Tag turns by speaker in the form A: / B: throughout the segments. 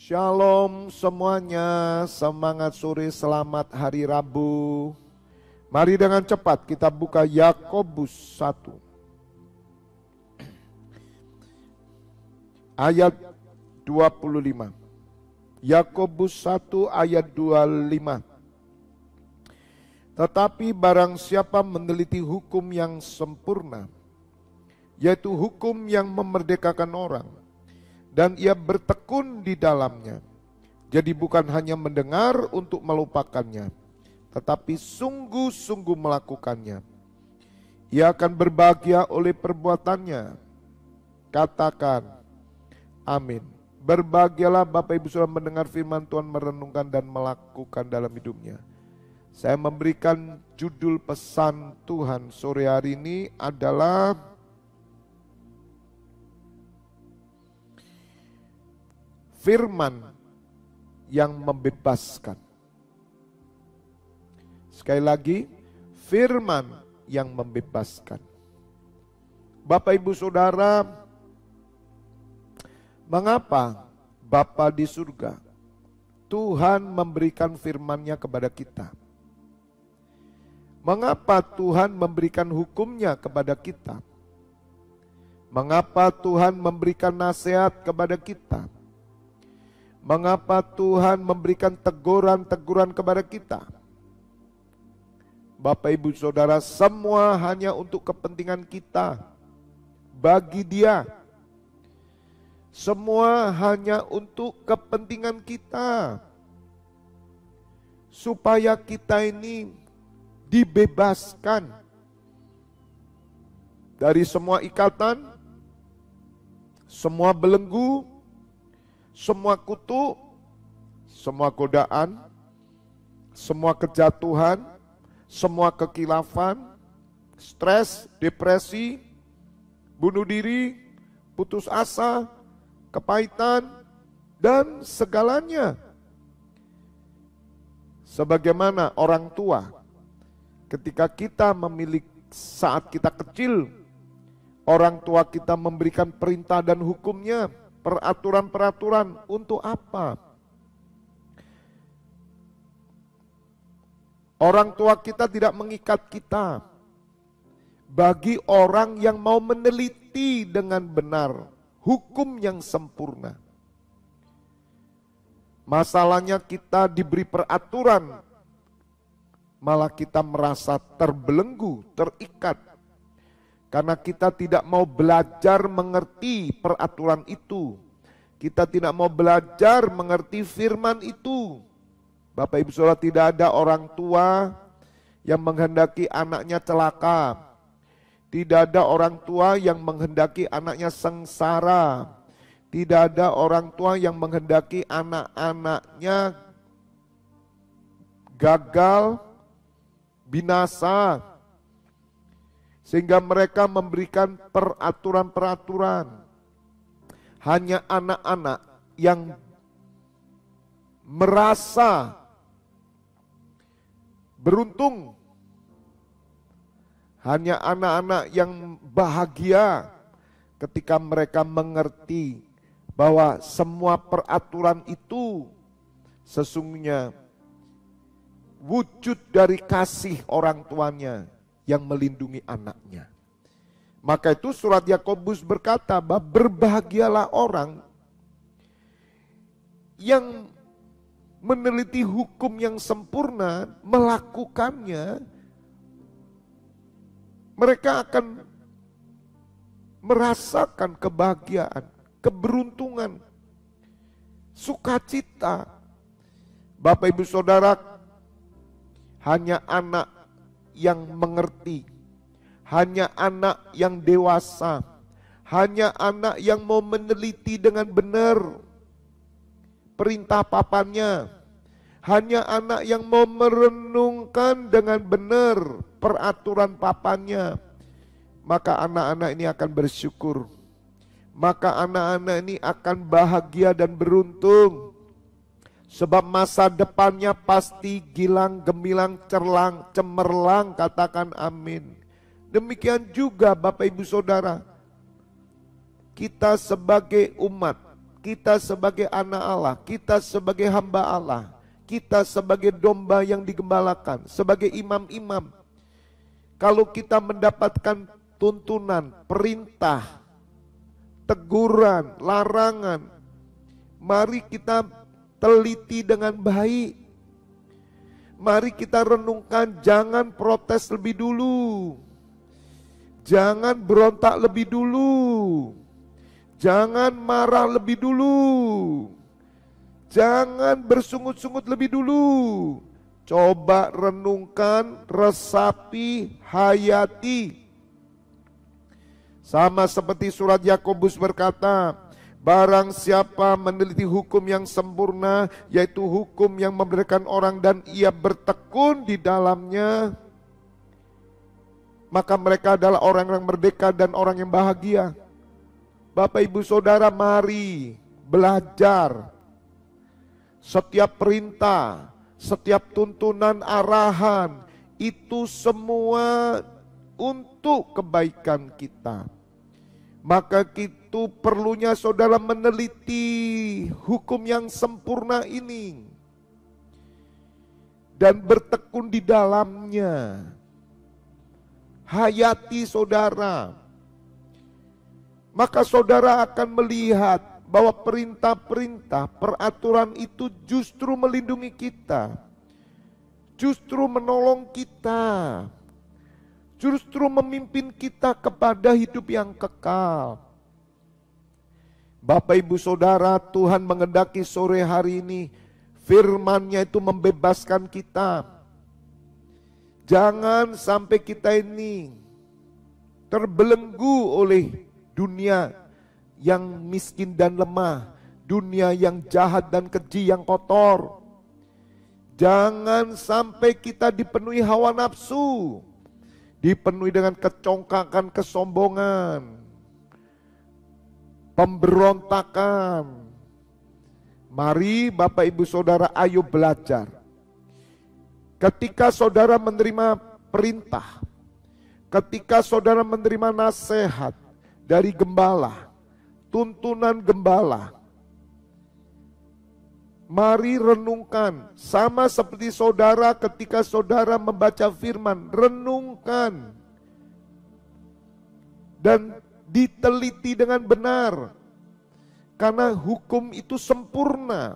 A: Shalom semuanya, semangat sore, selamat hari Rabu. Mari dengan cepat kita buka Yakobus 1. Ayat 25. Yakobus 1 ayat 25. Tetapi barang siapa meneliti hukum yang sempurna, yaitu hukum yang memerdekakan orang, dan ia bertekun di dalamnya, jadi bukan hanya mendengar untuk melupakannya, tetapi sungguh-sungguh melakukannya, ia akan berbahagia oleh perbuatannya. Katakan amin. Berbahagialah Bapak Ibu Saudara mendengar firman Tuhan, merenungkan dan melakukan dalam hidupnya. Saya memberikan judul pesan Tuhan sore hari ini adalah firman yang membebaskan. Sekali lagi, firman yang membebaskan. Bapak Ibu Saudara, mengapa Bapa di surga, Tuhan memberikan firman-Nya kepada kita? Mengapa Tuhan memberikan hukum-Nya kepada kita? Mengapa Tuhan memberikan nasihat kepada kita? Mengapa Tuhan memberikan teguran-teguran kepada kita? Bapak Ibu Saudara, semua hanya untuk kepentingan kita, bagi Dia. Semua hanya untuk kepentingan kita, supaya kita ini dibebaskan dari semua ikatan, semua belenggu, semua kutuk, semua godaan, semua kejatuhan, semua kekilafan, stres, depresi, bunuh diri, putus asa, kepahitan, dan segalanya. Sebagaimana orang tua, ketika kita memiliki saat kita kecil, orang tua kita memberikan perintah dan hukumnya, peraturan-peraturan untuk apa? Orang tua kita tidak mengikat kita. Bagi orang yang mau meneliti dengan benar hukum yang sempurna. Masalahnya kita diberi peraturan, malah kita merasa terbelenggu, terikat. Karena kita tidak mau belajar mengerti peraturan itu. Kita tidak mau belajar mengerti firman itu. Bapak Ibu Saudara, tidak ada orang tua yang menghendaki anaknya celaka. Tidak ada orang tua yang menghendaki anaknya sengsara. Tidak ada orang tua yang menghendaki anak-anaknya gagal, binasa. Sehingga mereka memberikan peraturan-peraturan. Hanya anak-anak yang merasa beruntung, hanya anak-anak yang bahagia ketika mereka mengerti bahwa semua peraturan itu sesungguhnya wujud dari kasih orang tuanya yang melindungi anaknya. Maka itu surat Yakobus berkata bahwa berbahagialah orang yang meneliti hukum yang sempurna, melakukannya, mereka akan merasakan kebahagiaan, keberuntungan, sukacita. Bapak Ibu Saudara, hanya anak yang mengerti, hanya anak yang dewasa, hanya anak yang mau meneliti dengan benar perintah papanya, hanya anak yang mau merenungkan dengan benar peraturan papanya, maka anak-anak ini akan bersyukur, maka anak-anak ini akan bahagia dan beruntung. Sebab masa depannya pasti gilang, gemilang, cemerlang, katakan amin. Demikian juga Bapak Ibu Saudara, kita sebagai umat, kita sebagai anak Allah, kita sebagai hamba Allah, kita sebagai domba yang digembalakan, sebagai imam-imam. Kalau kita mendapatkan tuntunan, perintah, teguran, larangan, mari kita teliti dengan baik. Mari kita renungkan, jangan protes lebih dulu. Jangan berontak lebih dulu. Jangan marah lebih dulu. Jangan bersungut-sungut lebih dulu. Coba renungkan, resapi, hayati. Sama seperti surat Yakobus berkata, barang siapa meneliti hukum yang sempurna, yaitu hukum yang memerdekakan orang dan ia bertekun di dalamnya, maka mereka adalah orang yang merdeka dan orang yang bahagia. Bapak Ibu Saudara, mari belajar. Setiap perintah, setiap tuntunan, arahan, itu semua untuk kebaikan kita. Maka itu perlunya saudara meneliti hukum yang sempurna ini dan bertekun di dalamnya. Hayati saudara. Maka saudara akan melihat bahwa perintah-perintah, peraturan itu justru melindungi kita, justru menolong kita, justru memimpin kita kepada hidup yang kekal. Bapak Ibu Saudara, Tuhan mengendaki sore hari ini firman-Nya itu membebaskan kita. Jangan sampai kita ini terbelenggu oleh dunia yang miskin dan lemah, dunia yang jahat dan keji yang kotor. Jangan sampai kita dipenuhi hawa nafsu, dipenuhi dengan kecongkakan, kesombongan, pemberontakan. Mari Bapak Ibu Saudara, ayo belajar. Ketika saudara menerima perintah, ketika saudara menerima nasihat dari gembala, tuntunan gembala, mari renungkan. Sama seperti saudara ketika saudara membaca firman, renungkan dan diteliti dengan benar, karena hukum itu sempurna,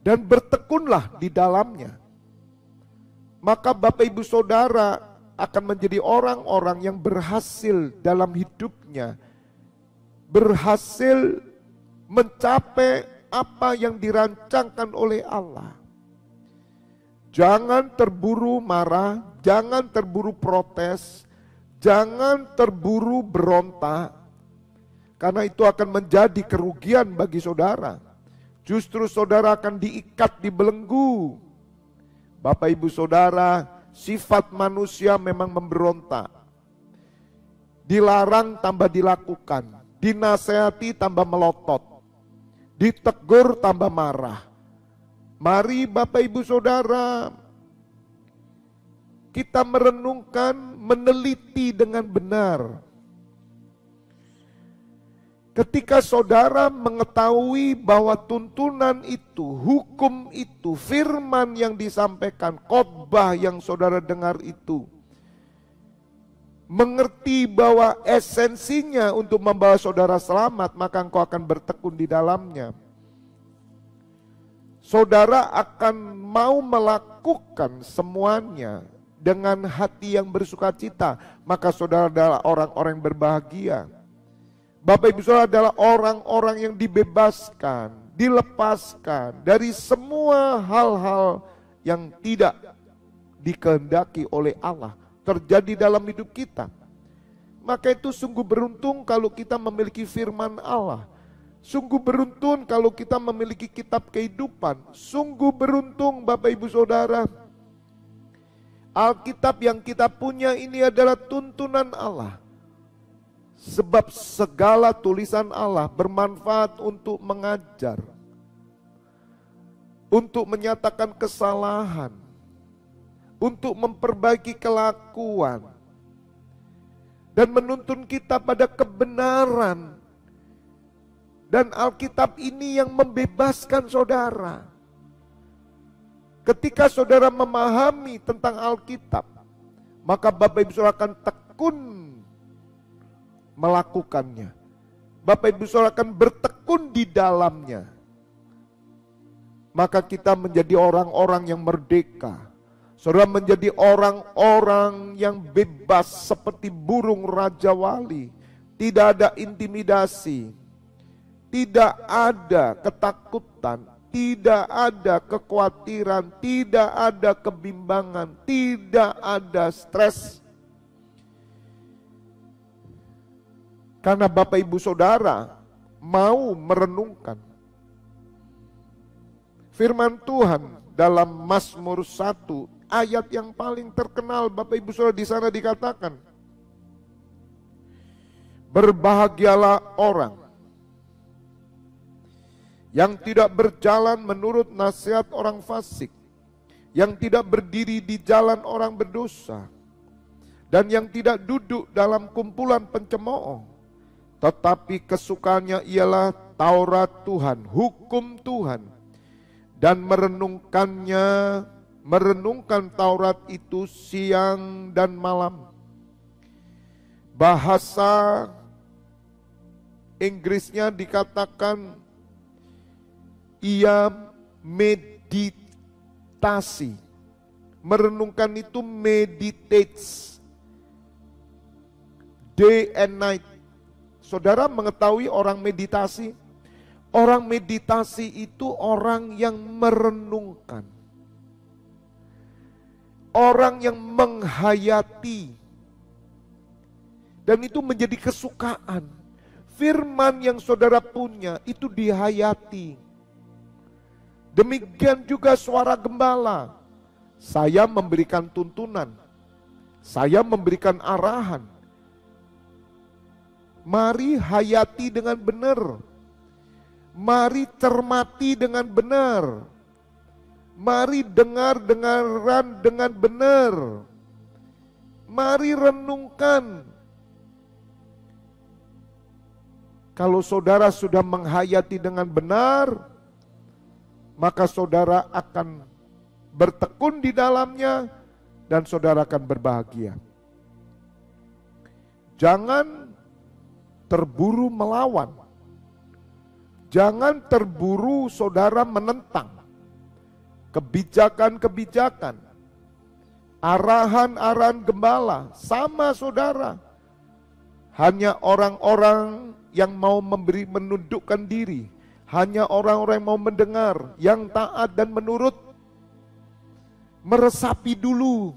A: dan bertekunlah di dalamnya. Maka Bapak Ibu Saudara akan menjadi orang-orang yang berhasil dalam hidupnya, berhasil mencapai apa yang dirancangkan oleh Allah. Jangan terburu marah, jangan terburu protes, jangan terburu berontak, karena itu akan menjadi kerugian bagi saudara. Justru saudara akan diikat di belenggu. Bapak Ibu Saudara, sifat manusia memang memberontak. Dilarang tambah dilakukan, dinasehati tambah melotot, ditegur tambah marah. Mari Bapak Ibu Saudara, kita merenungkan, meneliti dengan benar. Ketika saudara mengetahui bahwa tuntunan itu, hukum itu, firman yang disampaikan, khotbah yang saudara dengar itu, mengerti bahwa esensinya untuk membawa saudara selamat, maka engkau akan bertekun di dalamnya. Saudara akan mau melakukan semuanya dengan hati yang bersukacita, maka saudara adalah orang-orang yang berbahagia. Bapak Ibu Saudara adalah orang-orang yang dibebaskan, dilepaskan dari semua hal-hal yang tidak dikehendaki oleh Allah terjadi dalam hidup kita. Maka itu sungguh beruntung kalau kita memiliki firman Allah. Sungguh beruntung kalau kita memiliki kitab kehidupan. Sungguh beruntung Bapak Ibu Saudara, Alkitab yang kita punya ini adalah tuntunan Allah. Sebab segala tulisan Allah bermanfaat untuk mengajar, untuk menyatakan kesalahan, untuk memperbaiki kelakuan, dan menuntun kita pada kebenaran. Dan Alkitab ini yang membebaskan saudara. Ketika saudara memahami tentang Alkitab, maka Bapak Ibu Saudara akan tekun melakukannya. Bapak Ibu Saudara akan bertekun di dalamnya. Maka kita menjadi orang-orang yang merdeka. Saudara menjadi orang-orang yang bebas seperti burung Raja Wali. Tidak ada intimidasi, tidak ada ketakutan, tidak ada kekhawatiran, tidak ada kebimbangan, tidak ada stres. Karena Bapak Ibu Saudara mau merenungkan firman Tuhan dalam Mazmur 1, ayat yang paling terkenal Bapak Ibu Saudara, di sana dikatakan, berbahagialah orang yang tidak berjalan menurut nasihat orang fasik, yang tidak berdiri di jalan orang berdosa, dan yang tidak duduk dalam kumpulan pencemooh. Tetapi kesukaannya ialah Taurat Tuhan, hukum Tuhan, dan merenungkan Taurat itu siang dan malam. Bahasa Inggrisnya dikatakan ia meditasi. Merenungkan itu meditates. Day and night. Saudara mengetahui orang meditasi? Orang meditasi itu orang yang merenungkan. Orang yang menghayati. Dan itu menjadi kesukaan. Firman yang saudara punya itu dihayati. Demikian juga suara gembala. Saya memberikan tuntunan. Saya memberikan arahan. Mari hayati dengan benar. Mari cermati dengan benar. Mari dengar-dengaran dengan benar. Mari renungkan. Kalau saudara sudah menghayati dengan benar, maka saudara akan bertekun di dalamnya dan saudara akan berbahagia. Jangan terburu melawan. Jangan terburu saudara menentang kebijakan-kebijakan, arahan-arahan gembala. Sama saudara. Hanya orang-orang yang mau menundukkan diri, hanya orang-orang yang mau mendengar, yang taat dan menurut. Meresapi dulu.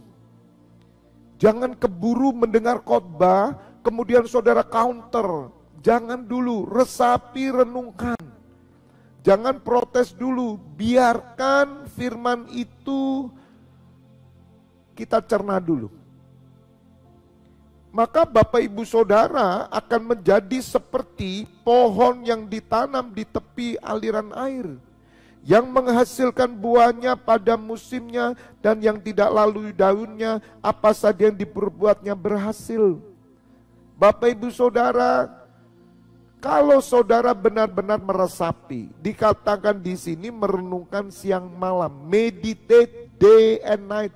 A: Jangan keburu mendengar khotbah, kemudian saudara counter. Jangan dulu, resapi, renungkan. Jangan protes dulu, biarkan firman itu kita cerna dulu. Maka Bapak Ibu Saudara akan menjadi seperti pohon yang ditanam di tepi aliran air, yang menghasilkan buahnya pada musimnya, dan yang tidak lalu daunnya, apa saja yang diperbuatnya berhasil. Bapak Ibu Saudara, kalau saudara benar-benar meresapi, dikatakan di sini merenungkan siang malam, meditate day and night.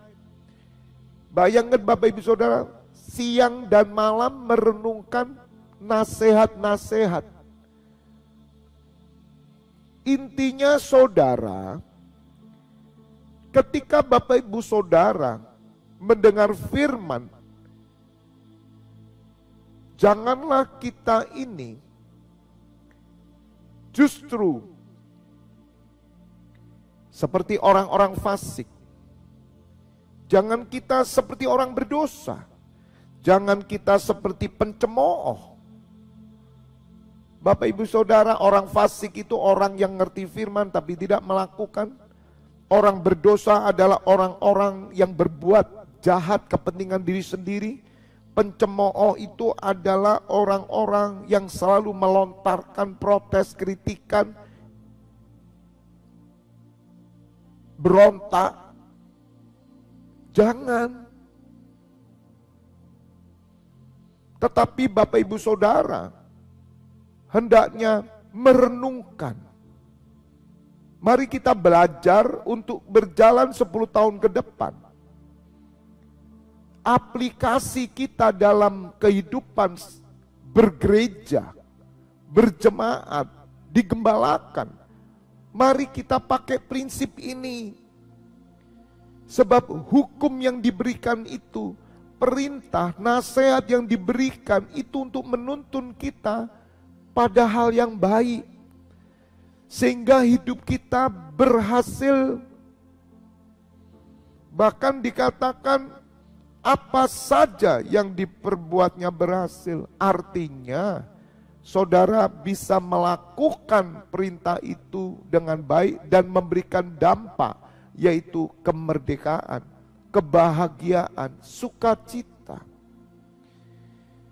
A: Bayangkan Bapak Ibu Saudara, siang dan malam merenungkan nasihat-nasihat. Intinya saudara, ketika Bapak Ibu Saudara mendengar firman, janganlah kita ini justru seperti orang-orang fasik. Jangan kita seperti orang berdosa. Jangan kita seperti pencemooh. Bapak Ibu Saudara, orang fasik itu orang yang ngerti firman tapi tidak melakukan. Orang berdosa adalah orang-orang yang berbuat jahat kepentingan diri sendiri. Pencemooh itu adalah orang-orang yang selalu melontarkan protes, kritikan, berontak. Jangan. Tetapi Bapak Ibu Saudara hendaknya merenungkan. Mari kita belajar untuk berjalan 10 tahun ke depan. Aplikasi kita dalam kehidupan bergereja, berjemaat, digembalakan. Mari kita pakai prinsip ini. Sebab hukum yang diberikan itu, perintah, nasihat yang diberikan itu untuk menuntun kita pada hal yang baik. Sehingga hidup kita berhasil. Bahkan dikatakan apa saja yang diperbuatnya berhasil. Artinya saudara bisa melakukan perintah itu dengan baik dan memberikan dampak, yaitu kemerdekaan, kebahagiaan, sukacita.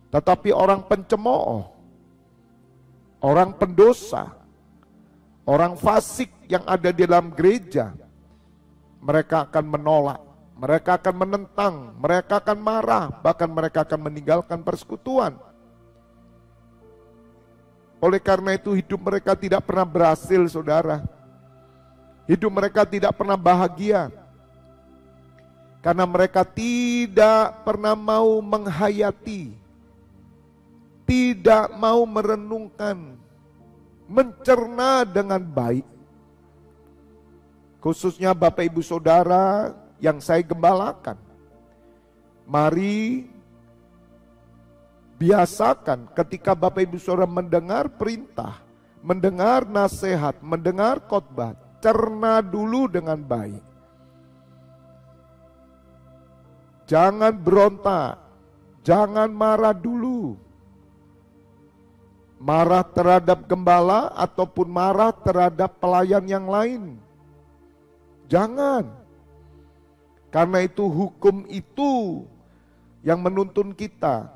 A: Tetapi orang pencemooh, orang pendosa, orang fasik yang ada di dalam gereja, mereka akan menolak, mereka akan menentang, mereka akan marah, bahkan mereka akan meninggalkan persekutuan. Oleh karena itu hidup mereka tidak pernah berhasil, saudara. Hidup mereka tidak pernah bahagia. Karena mereka tidak pernah mau menghayati, tidak mau merenungkan, mencerna dengan baik. Khususnya Bapak Ibu Saudara yang saya gembalakan. Mari biasakan ketika Bapak Ibu Saudara mendengar perintah, mendengar nasihat, mendengar khotbah, cerna dulu dengan baik. Jangan berontak, jangan marah dulu. Marah terhadap gembala ataupun marah terhadap pelayan yang lain. Jangan. Karena itu hukum itu yang menuntun kita.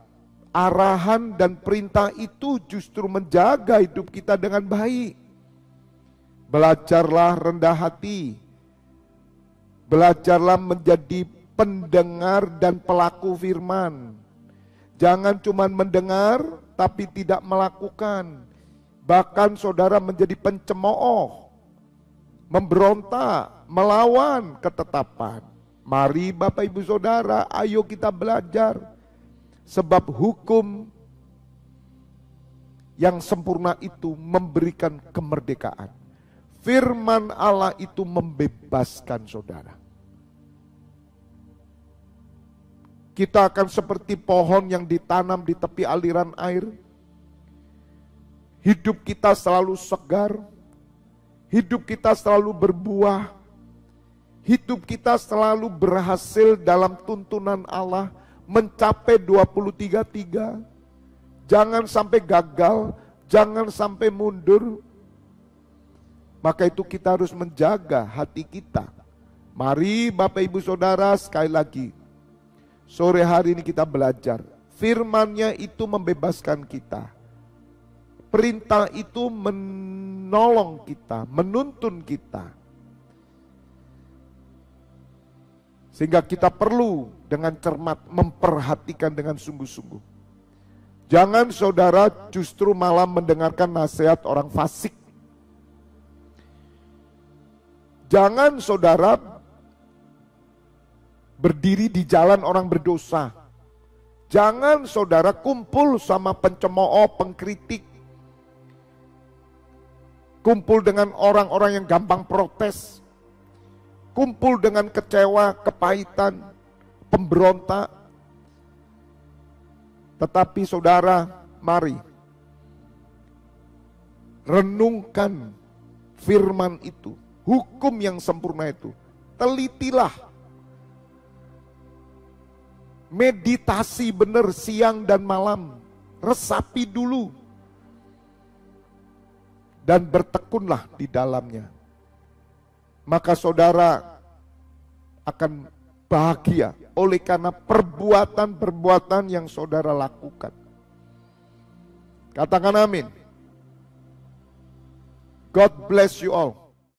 A: Arahan dan perintah itu justru menjaga hidup kita dengan baik. Belajarlah rendah hati. Belajarlah menjadi pendengar dan pelaku firman. Jangan cuma mendengar tapi tidak melakukan. Bahkan saudara menjadi pencemooh, memberontak, melawan ketetapan. Mari Bapak Ibu Saudara, ayo kita belajar. Sebab hukum yang sempurna itu memberikan kemerdekaan. Firman Allah itu membebaskan saudara. Kita akan seperti pohon yang ditanam di tepi aliran air. Hidup kita selalu segar. Hidup kita selalu berbuah. Hidup kita selalu berhasil dalam tuntunan Allah. Mencapai 23:3. Jangan sampai gagal, jangan sampai mundur. Maka itu kita harus menjaga hati kita. Mari Bapak Ibu Saudara sekali lagi. Sore hari ini kita belajar. Firman-Nya itu membebaskan kita. Perintah itu menolong kita, menuntun kita. Sehingga kita perlu dengan cermat memperhatikan dengan sungguh-sungguh. Jangan saudara justru malah mendengarkan nasihat orang fasik. Jangan saudara berdiri di jalan orang berdosa. Jangan saudara kumpul sama pencemooh, pengkritik. Kumpul dengan orang-orang yang gampang protes. Kumpul dengan kecewa, kepahitan, pemberontak. Tetapi saudara, mari renungkan firman itu, hukum yang sempurna itu. Telitilah. Meditasi benar siang dan malam. Resapi dulu. Dan bertekunlah di dalamnya. Maka saudara akan bahagia oleh karena perbuatan-perbuatan yang saudara lakukan. Katakan amin. God bless you all.